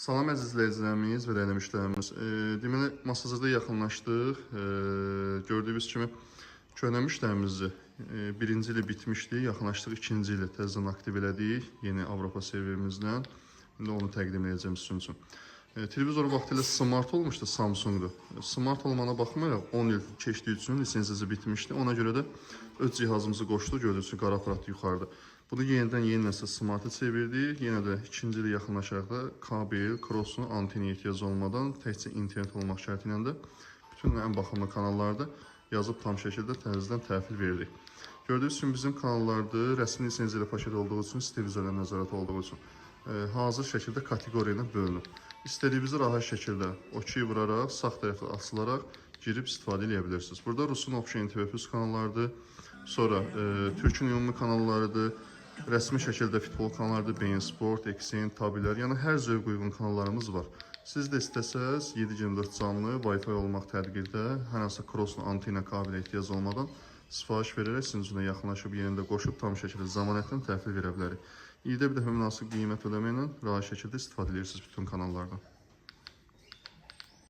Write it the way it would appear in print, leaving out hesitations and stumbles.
Salam əziz izləyicilərimiz və dəyərli müştərimiz. Deməli, masajda yaxınlaşdıq. Gördüyünüz kimi köhnə müştərimizi birinci ili bitmişdi. Yaxınlaşdıq ikinci ili təzədən aktiv elədik. Yeni Avropa serverimizdən. İndi onu təqdim edəcəm sizin üçün. Televizor vaxtilə smart olmuşdu, Samsung'du. Smart olmana baxmayaraq 10 il keçdiyi üçün lisensiyası bitmişdi. Ona görə də öz cihazımızı qoşdu. Gördüyünüz kimi qara aparat yuxarıda. Bunu yenidən yeni nəsil smart'a çevirdik. Yenə də ikinci ilə yaxınlaşaraq da kabel, krossun, anteni ehtiyac olmadan təkcə internet olmaq şərti ilə də bütün ən baxımlı kanallarda yazıb tam şəkildə təzədən təhvil verdik. Gördüyünüz kimi bizim kanallarda rəsmi lisenziya ilə paket olduğu üçün, televizorla nəzarət olduğu üçün hazır şəkildə kateqoriya ilə bölünüb. İstədiyinizi rahat şəkildə OK vuraraq, sağ tərəfə asılaraq girib istifadə edə bilirsiniz. Burada Rusun Option TV+ kanallarıdır. Sonra Türkün ümumi kanallarıdır. Rəsmi şəkildə futbol kanallarıdır. Bein Sport, Exen, Tabilər. Yəni hər zövq uyğun kanallarımız var. Siz də istəsəz 7/24 canlı Wi-Fi olmaq tədbirdə hər hansı crossla antena kabelə ehtiyac olmadan sifariş verərək sizin üçün yaxınlaşıb yerində qoşub tam şəkildə zəmanətlə təhvil verə bilərik. İldə bir dəfə münasib qiymət ödəməklə rahat şəkildə istifadə edirsiniz bütün kanallardan.